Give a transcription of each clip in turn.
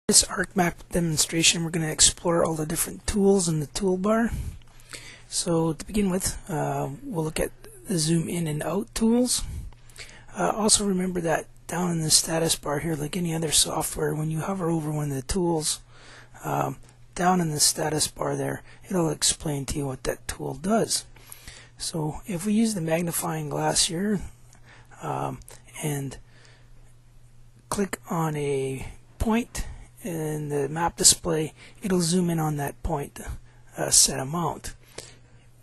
This ArcMap demonstration, we're going to explore all the different tools in the toolbar. So to begin with, we'll look at the zoom in and out tools. Also remember that down in the status bar here, like any other software, when you hover over one of the tools, down in the status bar there, it'll explain to you what that tool does. So if we use the magnifying glass here and click on a point in the map display, it'll zoom in on that point set amount.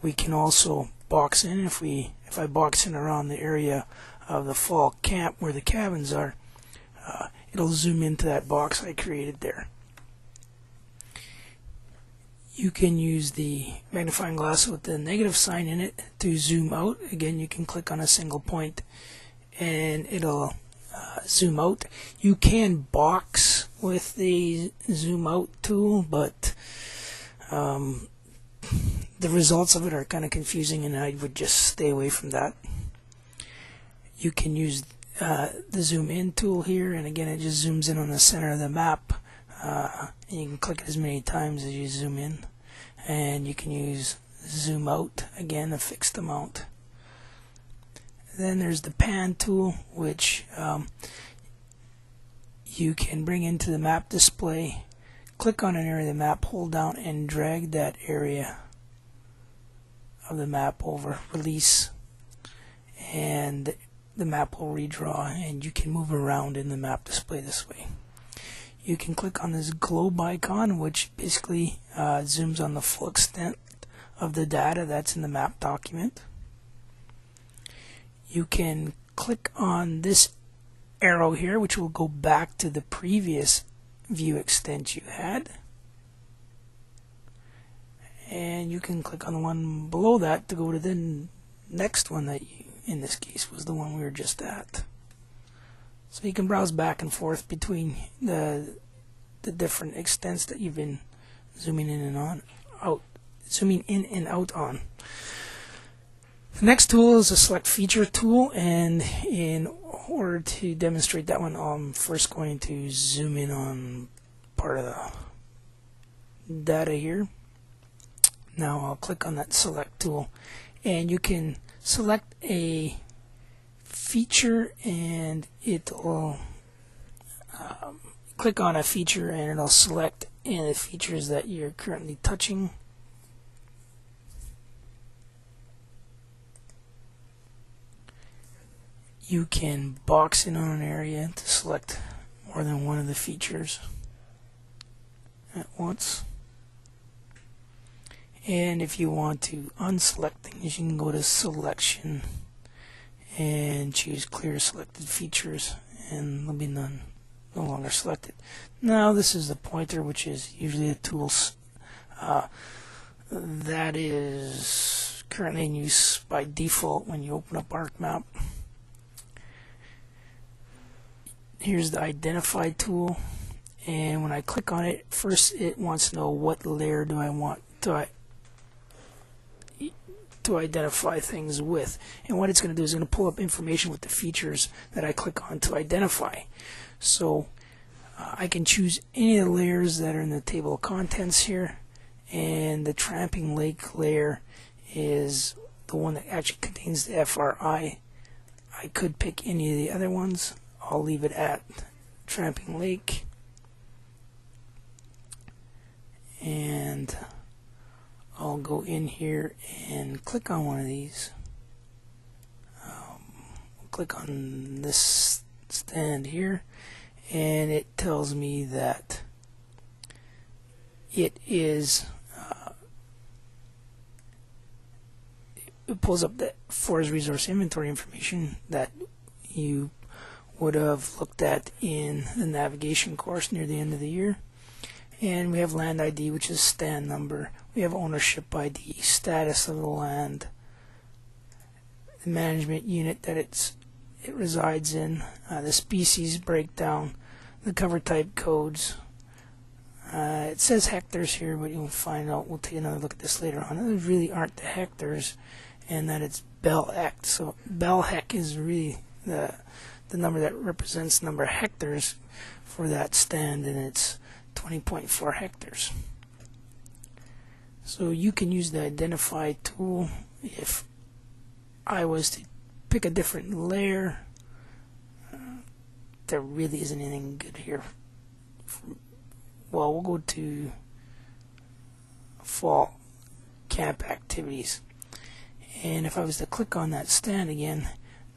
We can also box in. If I box in around the area of the fall camp where the cabins are, it'll zoom into that box I created there. You can use the magnifying glass with the negative sign in it to zoom out. Again, you can click on a single point and it'll zoom out. You can box with the zoom out tool, but the results of it are kind of confusing, and I would just stay away from that. You can use the zoom in tool here, and again it just zooms in on the center of the map, and you can click it as many times as you zoom in. And you can use zoom out, again a fixed amount. Then there's the pan tool, which you can bring into the map display. Click on an area of the map, hold down and drag that area of the map over, release, and the map will redraw, and you can move around in the map display this way. You can click on this globe icon, which basically zooms on the full extent of the data that's in the map document. You can click on this arrow here, which will go back to the previous view extent you had. And you can click on the one below that to go to the next one that you, in this case, was the one we were just at. So you can browse back and forth between the different extents that you've been zooming in and out on. The next tool is a select feature tool, and in order to demonstrate that one, I'm first going to zoom in on part of the data here. Now I'll click on that select tool, and you can select a feature, and it'll click on a feature and it'll select any of the features that you're currently touching. You can box in on an area to select more than one of the features at once. And if you want to unselect things, you can go to selection and choose clear selected features, and they'll be no longer selected. Now this is the pointer, which is usually a tool that is currently in use by default when you open up ArcMap. Here's the identify tool, and when I click on it, first it wants to know what layer do I want to identify things with, and what it's going to do is it's going to pull up information with the features that I click on to identify. So I can choose any of the layers that are in the table of contents here, and the Tramping Lake layer is the one that actually contains the FRI. I could pick any of the other ones. I'll leave it at Tramping Lake, and I'll go in here and click on one of these. Click on this stand here, and it tells me that it is it pulls up the forest resource inventory information that you would have looked at in the navigation course near the end of the year. And we have land ID, which is stand number. We have ownership ID, status of the land, the management unit that it resides in, the species breakdown, the cover type codes. It says hectares here, but you'll find out, we'll take another look at this later on, those really aren't the hectares, and that it's Bell-Hect. So Bell-Hect is really the number that represents number of hectares for that stand, and it's 20.4 hectares. So you can use the identify tool. If I was to pick a different layer, there really isn't anything good here. Well, we'll go to fall camp activities, and if I was to click on that stand again,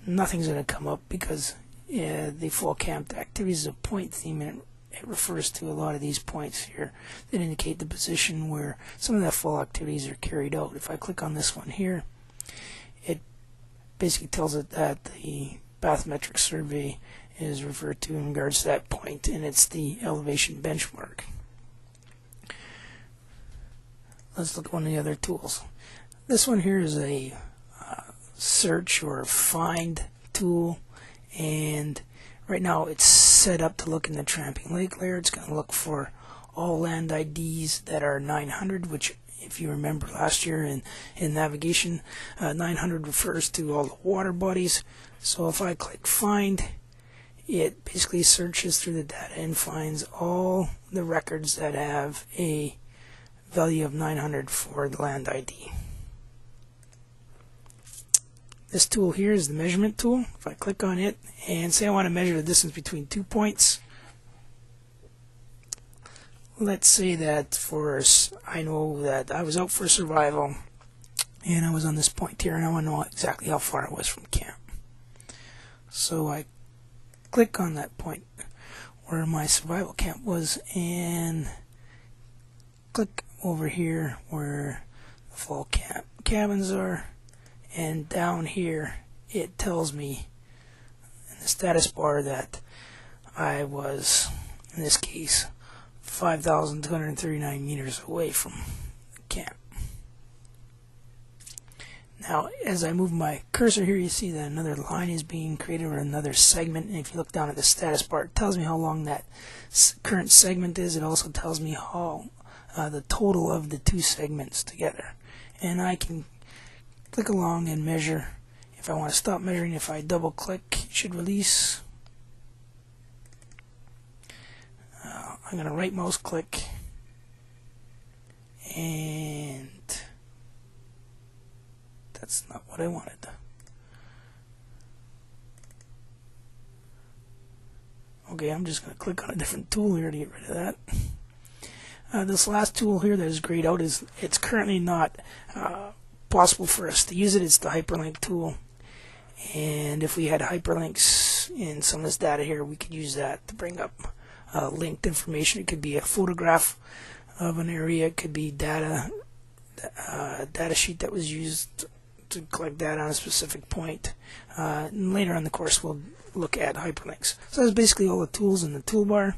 nothing's going to come up because the fall camp activities is a point theme, and it refers to a lot of these points here that indicate the position where some of the fall activities are carried out. If I click on this one here, it basically tells it that the bathymetric survey is referred to in regards to that point, and it's the elevation benchmark. Let's look at one of the other tools. This one here is a search or find tool, and right now it's set up to look in the Tramping Lake layer. It's going to look for all land IDs that are 900, which if you remember last year in navigation, 900 refers to all the water bodies. So if I click find, it basically searches through the data and finds all the records that have a value of 900 for the land ID. This tool here is the measurement tool. If I click on it and say I want to measure the distance between 2 points, let's say that I know that I was out for survival and I was on this point here, and I want to know exactly how far I was from camp. So I click on that point where my survival camp was and click over here where the fall camp cabins are, and down here it tells me in the status bar that I was, in this case, 5,239 meters away from the camp. Now, as I move my cursor here, you see that another line is being created, or another segment. And if you look down at the status bar, it tells me how long that current segment is. It also tells me how the total of the two segments together. And I can click along and measure. If I want to stop measuring, if I double click, it should release. I'm going to right mouse click, and that's not what I wanted. Okay, I'm just going to click on a different tool here to get rid of that. This last tool here that is grayed out, it's currently not possible for us to use it. It's the hyperlink tool, and if we had hyperlinks in some of this data here, we could use that to bring up linked information. It could be a photograph of an area, it could be data sheet that was used to collect data on a specific point. And later on in the course we'll look at hyperlinks. So that's basically all the tools in the toolbar.